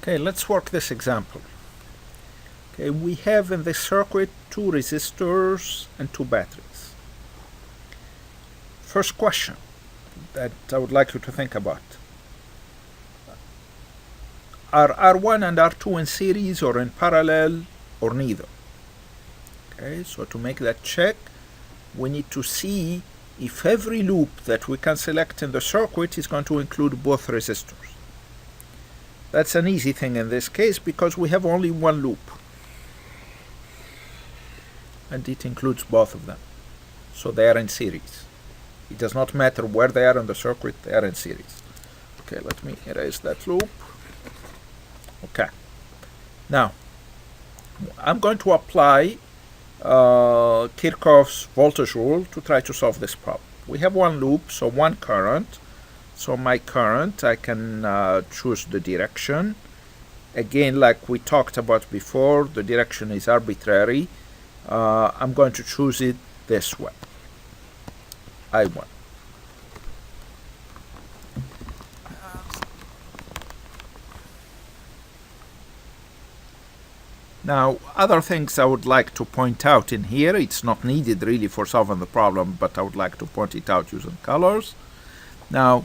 Okay, let's work this example. Okay, we have in this circuit 2 resistors and 2 batteries. First question that I would like you to think about. Are R1 and R2 in series or in parallel or neither? Okay, so to make that check, we need to see if every loop that we can select in the circuit is going to include both resistors. That's an easy thing in this case because we have only one loop and it includes both of them, so they are in series. It does not matter where they are in the circuit, they are in series. Okay, let me erase that loop. Okay, now I'm going to apply Kirchhoff's voltage rule to try to solve this problem. We have one loop, so one current. So my current, I can choose the direction. Again, like we talked about before, the direction is arbitrary. I'm going to choose it this way, I1. Now, other things I would like to point out in here, it's not needed really for solving the problem, but I would like to point it out using colors. Now,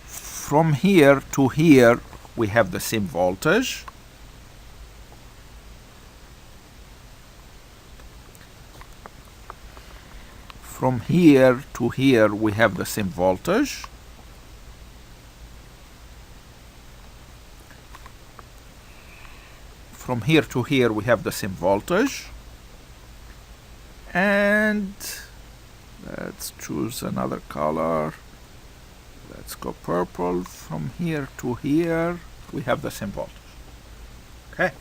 from here to here, we have the same voltage. From here to here, we have the same voltage. From here to here, we have the same voltage. And let's choose another color. Let's go purple. From here to here, we have the same voltage. Okay.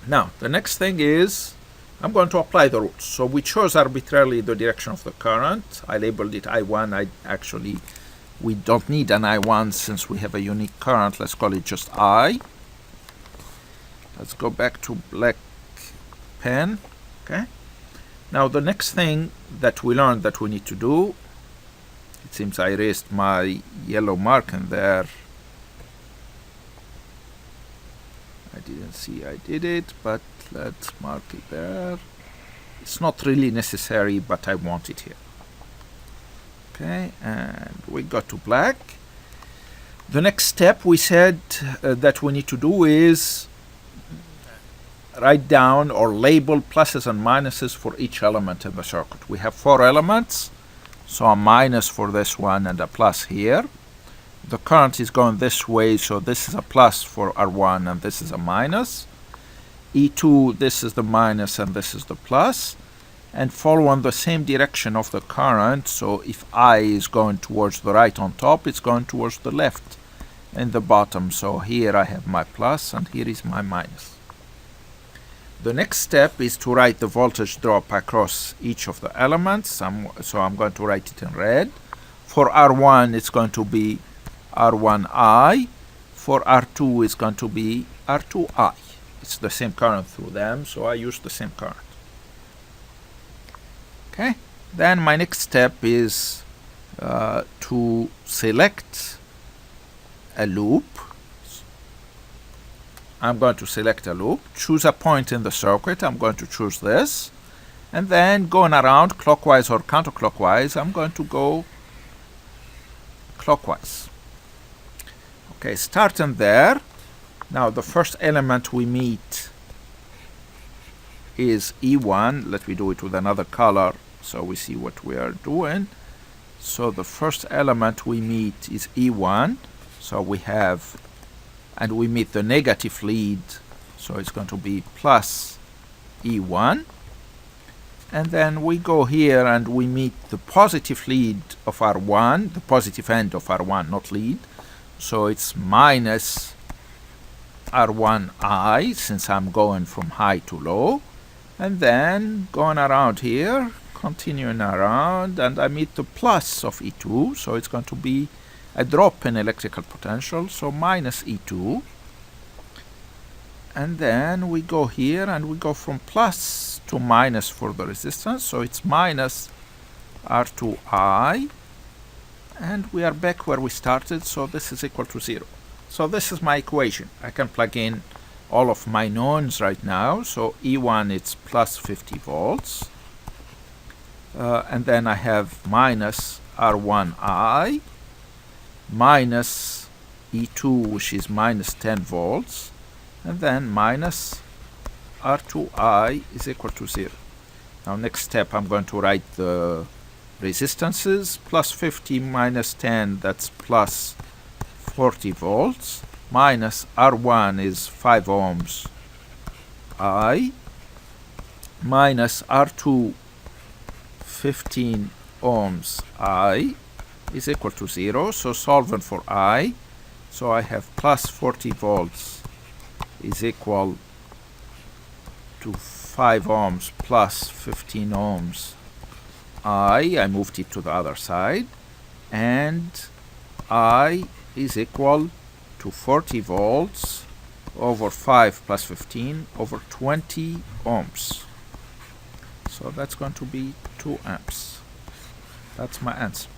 Now, the next thing is, I'm going to apply the rules. So we chose arbitrarily the direction of the current. I labeled it I1. We don't need an I1 since we have a unique current. Let's call it just I. Let's go back to black pen. Okay. Now the next thing that we learned that we need to do, it seems I erased my yellow mark in there. I didn't see I did it, but let's mark it there. It's not really necessary, but I want it here. Okay, and we go to black. The next step we said that we need to do is write down or label pluses and minuses for each element in the circuit. We have 4 elements, so a minus for this one and a plus here. The current is going this way, so this is a plus for R1 and this is a minus. E2, this is the minus and this is the plus. And following the same direction of the current, so if I is going towards the right on top, it's going towards the left in the bottom. So here I have my plus and here is my minus. The next step is to write the voltage drop across each of the elements. So I'm going to write it in red. For R1, it's going to be R1I. For R2, it's going to be R2I. It's the same current through them, so I use the same current. Okay. Then my next step is to select a loop. I'm going to select a loop, choose a point in the circuit. I'm going to choose this, and then going around clockwise or counterclockwise, I'm going to go clockwise. Okay, starting there. Now the first element we meet is E1. Let me do it with another color so we see what we are doing. So the first element we meet is E1. So we have, and we meet the negative lead, so it's going to be plus E1. And then we go here and we meet the positive lead of R1, the positive end of R1, not lead. So it's minus R1I, since I'm going from high to low. And then going around here, continuing around, and I meet the plus of E2, so it's going to be a drop in electrical potential, so minus E2. And then we go here and we go from plus to minus for the resistance, so it's minus R2I. And we are back where we started, so this is equal to 0. So this is my equation. I can plug in all of my knowns right now. So E1 it's plus 50 volts. And then I have minus R1I minus E2, which is minus 10 volts, and then minus R2I is equal to 0. Now next step, I'm going to write the resistances. Plus 50 minus 10, that's plus 40 volts, minus R1 is 5 ohms I, minus R2 15 ohms I is equal to 0. So solving for I, so I have plus 40 volts is equal to 5 ohms plus 15 ohms I moved it to the other side, and I is equal to 40 volts over 5 plus 15 over 20 ohms. So that's going to be 2 amps. That's my answer.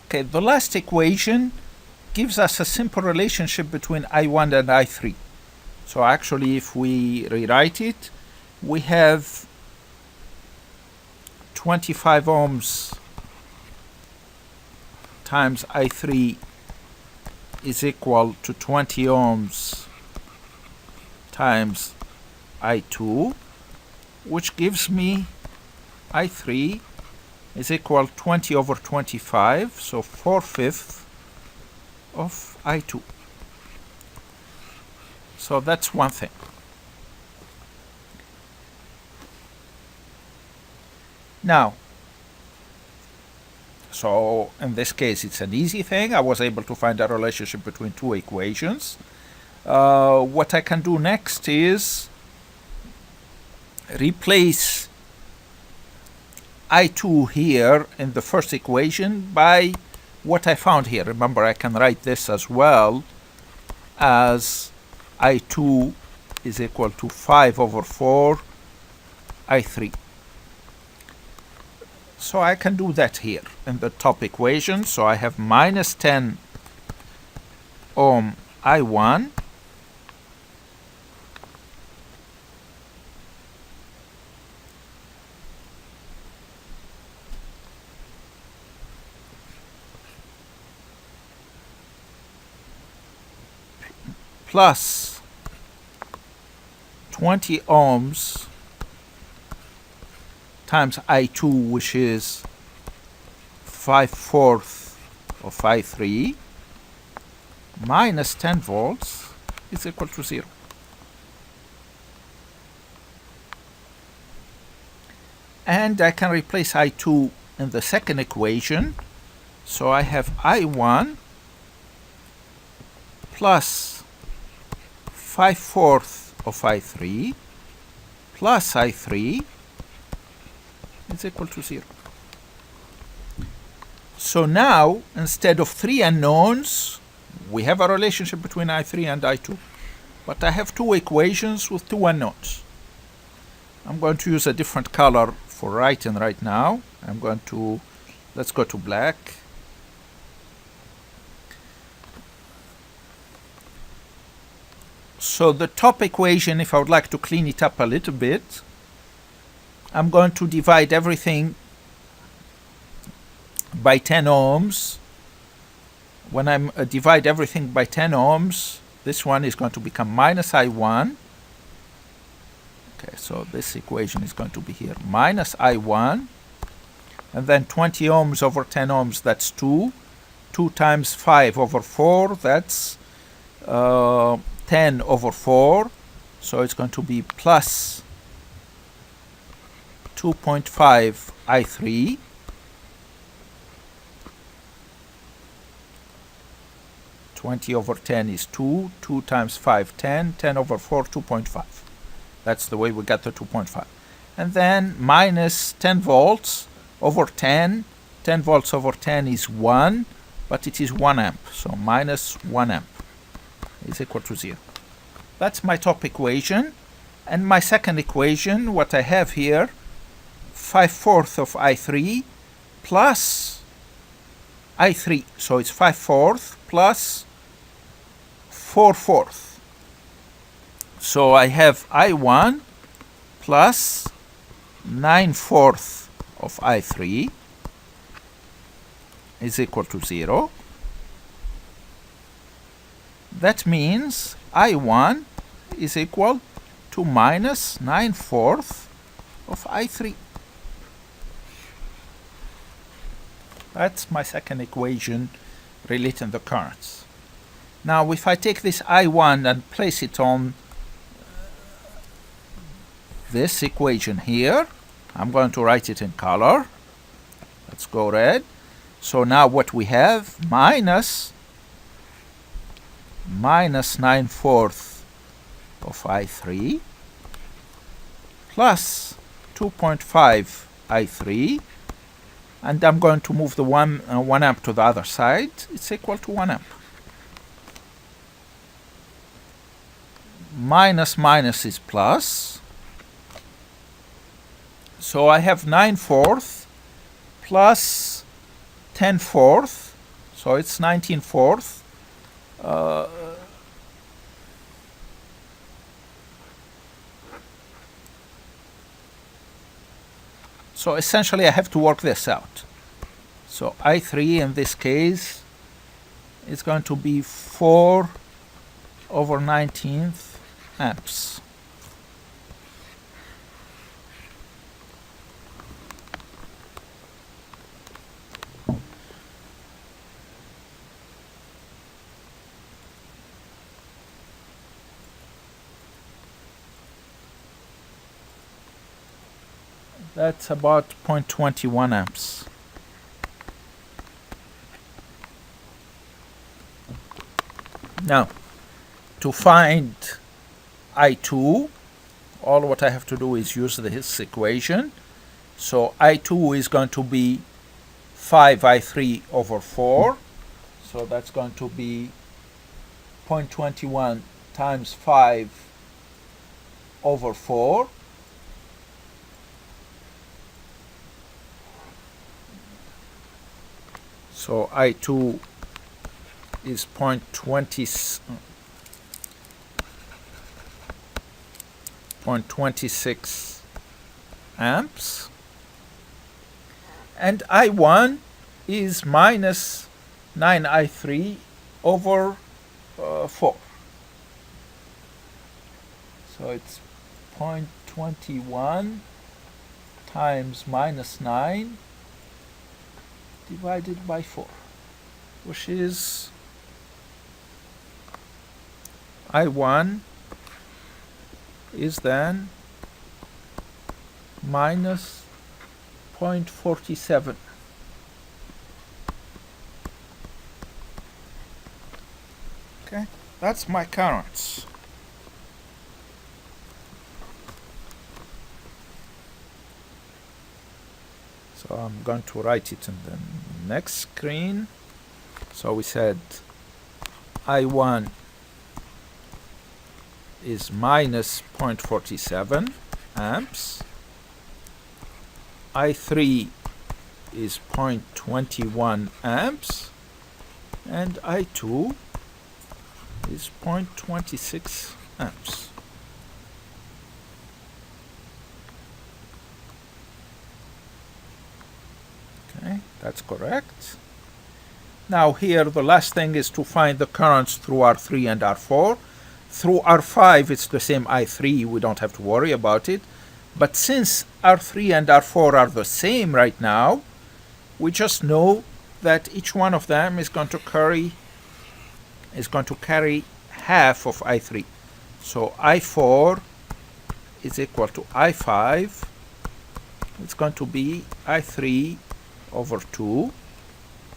Okay, the last equation gives us a simple relationship between I1 and I3. So actually, if we rewrite it, we have 25 ohms times I3 is equal to 20 ohms times I2, which gives me I3 is equal 20 over 25, so 4/5 of I2. So that's one thing. Now, so in this case it's an easy thing. I was able to find a relationship between two equations. What I can do next is replace I2 here in the first equation by what I found here. Remember, I can write this as well as I2 is equal to 5 over 4 I3. So I can do that here in the top equation. So I have minus 10 ohm I1 plus 20 ohms times I2, which is 5/4 of I3, minus 10 volts is equal to 0. And I can replace I2 in the second equation. So I have I1 plus 5/4 of I3 plus I3 is equal to 0. So now, instead of three unknowns, we have a relationship between I3 and I2. But I have two equations with two unknowns. I'm going to use a different color for writing right now. Let's go to black. So the top equation, if I would like to clean it up a little bit, I'm going to divide everything by 10 ohms. When I divide everything by 10 ohms, this one is going to become minus I1. Okay, so this equation is going to be here, minus I1. And then 20 ohms over 10 ohms, that's 2. 2 times 5 over 4, that's 10 over 4. So it's going to be plus 2.5 I3 20 over 10 is 2. 2 times 5, 10. 10 over 4, 2.5. That's the way we got the 2.5. And then minus 10 volts over 10. 10 volts over 10 is 1, but it is 1 amp. So minus 1 amp is equal to 0. That's my top equation. And my second equation, what I have here, 5/4 of I3 plus I3. So it's 5/4 plus 4/4. So I have I1 plus 9/4 of I3 is equal to 0. That means I1 is equal to minus 9/4 of I3. That's my second equation relating the currents. Now, if I take this I1 and place it on this equation here, I'm going to write it in color. Let's go red. So now what we have, minus 9/4 of I3 plus 2.5 I3, and I'm going to move the 1 amp to the other side. It's equal to 1 amp. Minus is plus. So I have 9/4 plus 10/4 So it's 19/4. So essentially I have to work this out. So I3 in this case is going to be 4/19 amps. That's about 0.21 amps. Now, to find I2, all what I have to do is use this equation. So I2 is going to be 5I3/4. So that's going to be 0.21 times 5/4. So I2 is 0.26 amps, and I1 is minus 9I3/4. So it's 0.21 times minus 9 divided by 4, which is I1 is then minus 0.47. Okay, that's my currents. So I'm going to write it in the next screen. So we said I1 is minus 0.47 amps. I3 is 0.21 amps. And I2 is 0.26 amps. Okay, that's correct. Now here the last thing is to find the currents through R3 and R4. Through R5 it's the same I3, we don't have to worry about it. But since R3 and R4 are the same right now, we just know that each one of them is going to carry half of I3. So I4 is equal to I5. It's going to be I3/2,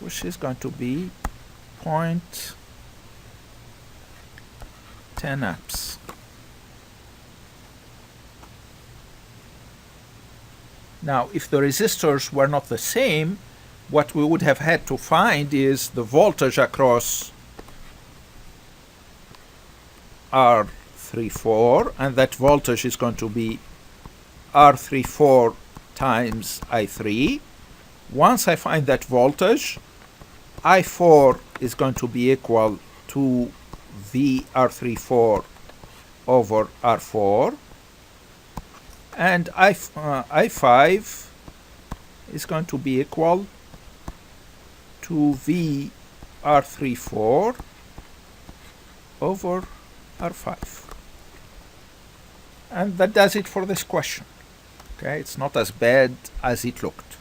which is going to be 0.10 amps. Now, if the resistors were not the same, what we would have had to find is the voltage across R34, and that voltage is going to be R34 times I3. Once I find that voltage, I4 is going to be equal to VR34 over R4, and I5 is going to be equal to VR34 over R5. And that does it for this question. Okay, it's not as bad as it looked.